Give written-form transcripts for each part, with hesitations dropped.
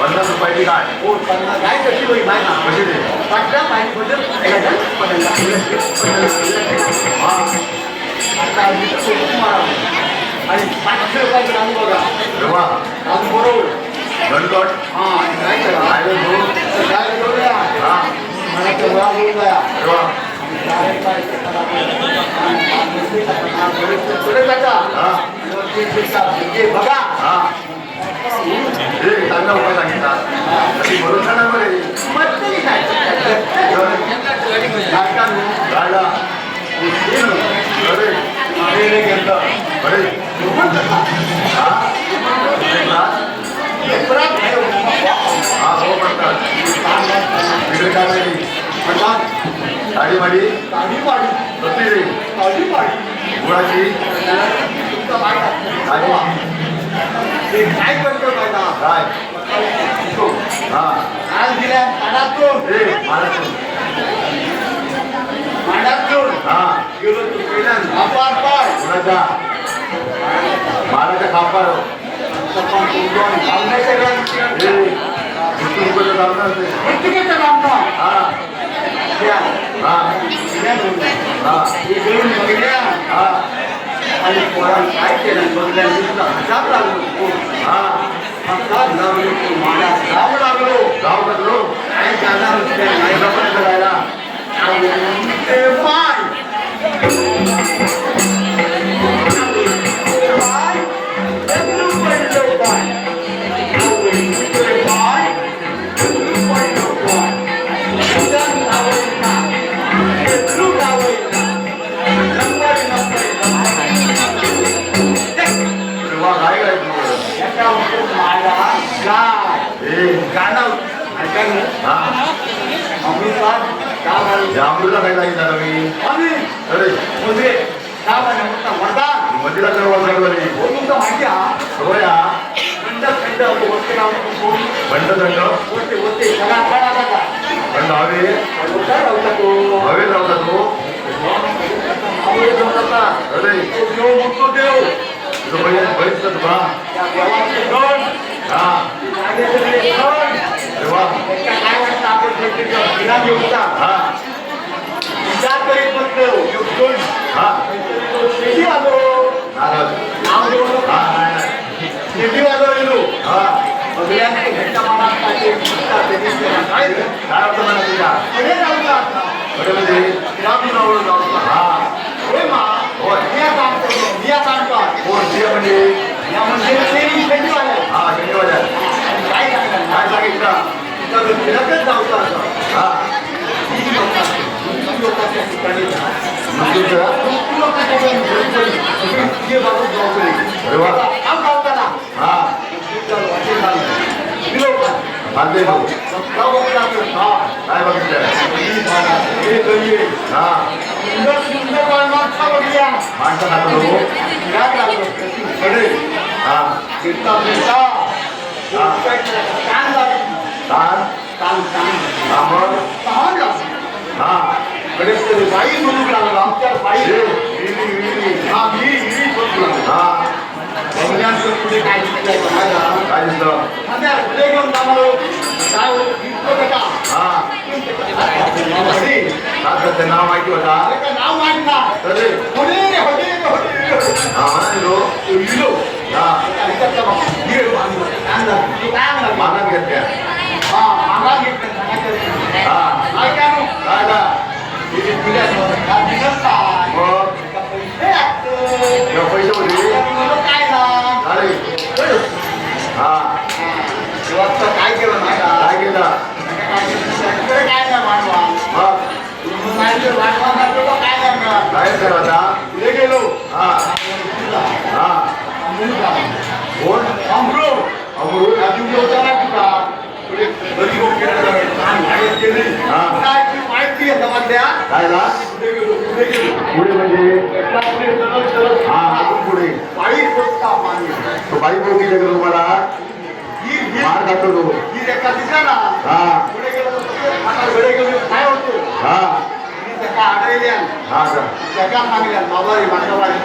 50 रुपयाची गाय. हो 50 गाय कशी होईल माहिती ना कशी ते? पाचव्या पाहिजे हा. आता आम्ही सोबत मारावं आणि 500 रुपयाचं काम बघा तेव्हा काम बरोबर गणकट हां काय करा काय घेऊ? काय करूया हा. मला तेवढा होऊन जाया तेव्हा पुढे जाता हा. बघा हा. हे चांगला उपाय सांगितला. तशी भरोसा नाही बरे. राजा अरे अरे घेतलं अरे हा हा हो म्हणतात तिकडे काय माहिती साडी माडी बसली रे गुळाची काय करतो काय हा आज दिल्या पाण्यातून हे महाराष्ट्र हा गेलो तू पहिल्यांदा अपार पाय गुळाचा महाराजा खापर हा हा हा हा आणि पोरांनी काय केलं बघल्यानंतर हजार लागलो हा हजार लागलो मला गाव लागलो गाव लागलो काय जाणार नाही पण करायला पाय जांभूला काय सांगितलं मी अरे मंदिरा करवा सर्वरी तुमचं माहिती हा होया थंड थंड वस्ती बंड दंड होते सगळा खडा टाका बंड हवे काय लावता तो हवे लावला तो अरे देव म्हणतो देव तुझं बघितलं तुला त्या देवाचे गण हा तेव्हा काय वाटतं आपण विना घेऊचा हा विचार करीत बसलो युद्धून हा शेती आलो नारळ नाव देऊ हा नाही नाही शेती आलो गेलो हा सगळ्यांनी घरच्या मनात काय काय अर्थ म्हणा तुझ्या पुढे जाऊचा बरे म्हणजे रामनावर जाऊचा हा होय मा होय मी काम करतो मी काम कर कोण ते म्हणजे या म्हणजे शेती शेती आल्या हा शनिवार काय सांगितलं काय सांगितलं तर फिरतच जाऊचा हा लोकांच्या ठिकाणी मुस्लिमचं लोकांच्या जे बाबू जाऊ अरे वा काम करताना हा बांधले भाऊ काय बघितलं हा माणसं खातो लोक हा ताण हा मग हा बाई म्हणून लागला आमच्या बाई हे, हा मी हा पुढे काय दिसलं काय दिसलं पुढे घेऊन जाणार काय का हा काय नाव माहिती होता नाव माहित ना अरे पुढे हा म्हणा लिहिलो हा काय मानात घेतल्या हा मागा घेतलं हा काय काय काय का मग पैसे होते अरे हा काय केलं नाही काय केलं काय नाही मानवा मग काय करणार काय करायचा पुढे गेलो हा हा कोण अमृत अमृत राजू होता तुला पुढे घरी हा. काय ती माहिती आहे समजल्या काय ना पुढे गेलो पुढे म्हणजे पुढे चलत हा अजून पुढे बाई होता पाणी तो बाई बोलली का तुम्हाला ही मार खातो तो एका दिसला ना हा पुढे गेलो आता घडे गेलो काय होतो हा मी त्याला आढळल्या हा का जगा सांगल्या बाबा रे माझ्यावाडी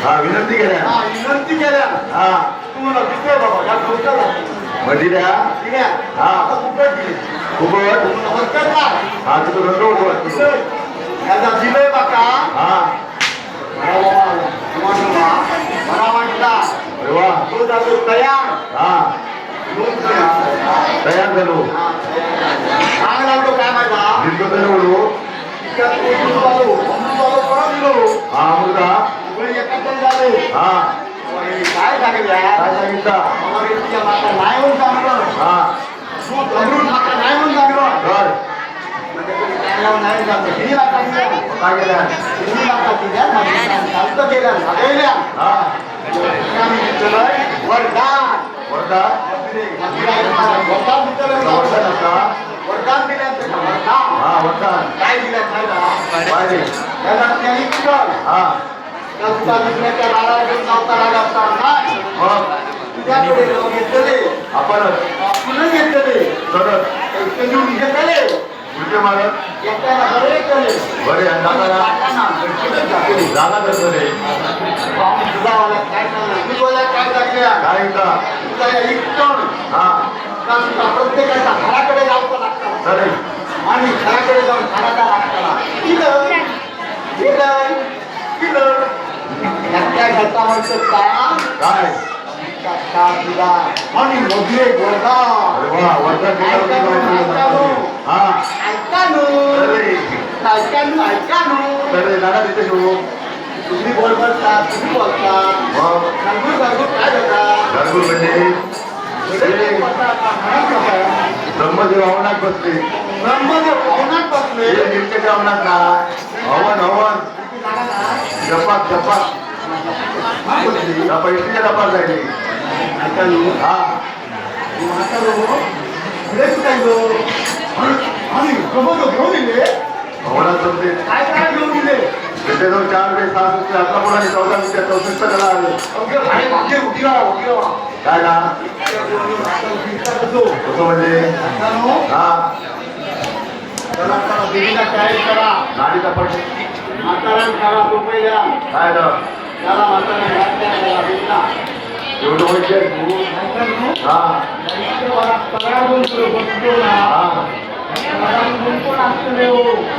हा विनंती केल्या हा विनंती केल्या हा तुम्हाला दिसतोय बाबा या डोक्याला मग दिल्या ठीक आहे हा आता फुकट दिली फुकट नमस्कार ना हा तुझं रंग उठवत याचा दिलंय बाका हा मला वाटला अरे वा तो जातो तयार हा दोन तयार तयार झालो सांग लागलो काय माझा दिसतो तर बोलू हा अमृता हा काय सांगितलं काय सांगितलं नाही म्हणून सांगलं हा तू घबरून मात्र नाही म्हणून सांगलं कर नाही सांगलं हिनी लागतात काय केल्या हिनी लागतात केल्या सगळ्या हा वरदान वरदा वरदान वरदान असता वरदान दिल्याचं वरदान हा वरदान काय दिलं फायदा काय रे त्याला त्यांनी कुठं हा तुझा दुसऱ्याच्या रागाला घेऊन नव्हता राग असता नाही मग तुझ्याकडे लोक घेतलेले आपणच आपणच घेतलेले करत पैसे देऊन घेतलेले उलटे मारत एकट्याला बरे केले बरे अंदाजाला जागा करतो रे तुझा वाला काय सांगणार मी बोला काय टाकल्या काय का तुझा या इकडून हा का तुझा प्रत्येकाच्या घराकडे जावं लागतं चालेल आणि घराकडे जाऊन घराचा लागताना किलं किलं किलं त्या घरचा म्हणतो काय दिला आणि मोठे गोळा अरे वा वरदान केलं हा ऐकानू अरे ऐकानू ऐकानू अरे दादा तिथे ठेवू तुम्ही बोलतात तुम्ही बोलतात मग घरगुर घरगुर काय होता घरगुर म्हणजे ब्रह्मदेव हवनात बसले ब्रह्मदेव पवनात बसले हे निर्चक्र हवनात ना हवन हवन जपात जपात त्या पैसे जपात जायचे हा हवनात बसले काय काय घेऊन दिले तिथे जाऊन 4 वेळेस 6 सुट्टे 11 मुलांनी 14 मिनिटं 64 त्याला आले काय ना कसं म्हणजे हा गाडी तपास काय ना एवढं पैसे हा हा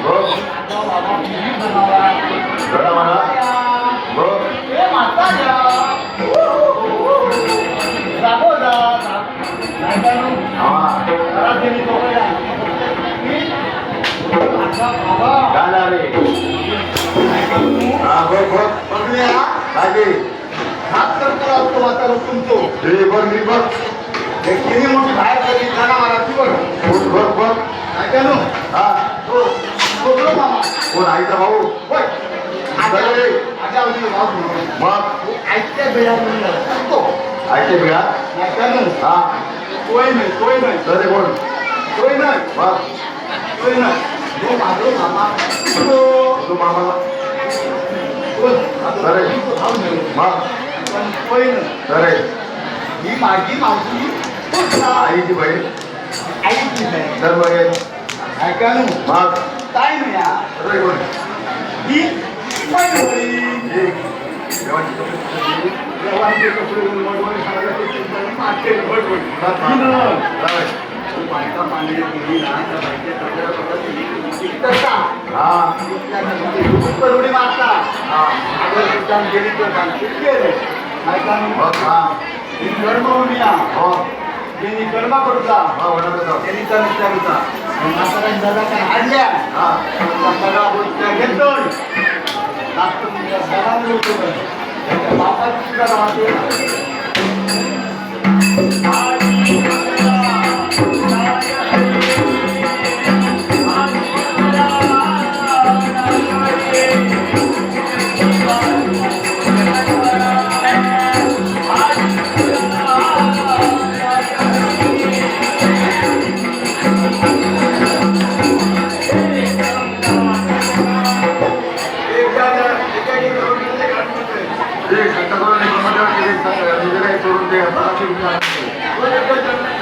बघ जरा म्हणा बघ काय ना रे हा बघ बघ काय ते हात करतो असतो आता तुमतो हे बघ मी बघ किती मोठी बाहेर कधी जाणार मला बघ बघ बघ काय करू हा हो बोलो मामा कोण आईचा भाऊ होय अरे. आजा उदी भाऊ मग ऐकते बेळा सांगतो ऐकते बिळा नाही करू हा तोय नाही तर कोण तोय नाही मग तोय नाही हो माझो मामा तू मामा अरे मग पण तोय नाही अरे ही माझी मावशी आईची बहीण ऐकली नाही तर मग हे. ऐकानू मग काय नाही अरे कोण ही पैनवळी हे. देवाची कपडे. देवाचे कपडे वडवड सांगायचे मागचे वडवड काय? बायका पाणी गेली ना त्या बायके कपड्या कपड्या हा करोडी मारता हा अगर दुकान गेली तर गेले ऐकानू मग हा ही कर्म होऊन या हो त्यांनी कर्म करूचा हा वडा जाऊ त्यांनी तर विचारूचा म्हातारा दादा काय हाडल्या हा सगळा गोष्ट घेतोय लागतो तुमच्या सगळ्यांना होतो बापाची सुद्धा राहते ते संत करून एक मध्ये सोडून ते 1200 रुपये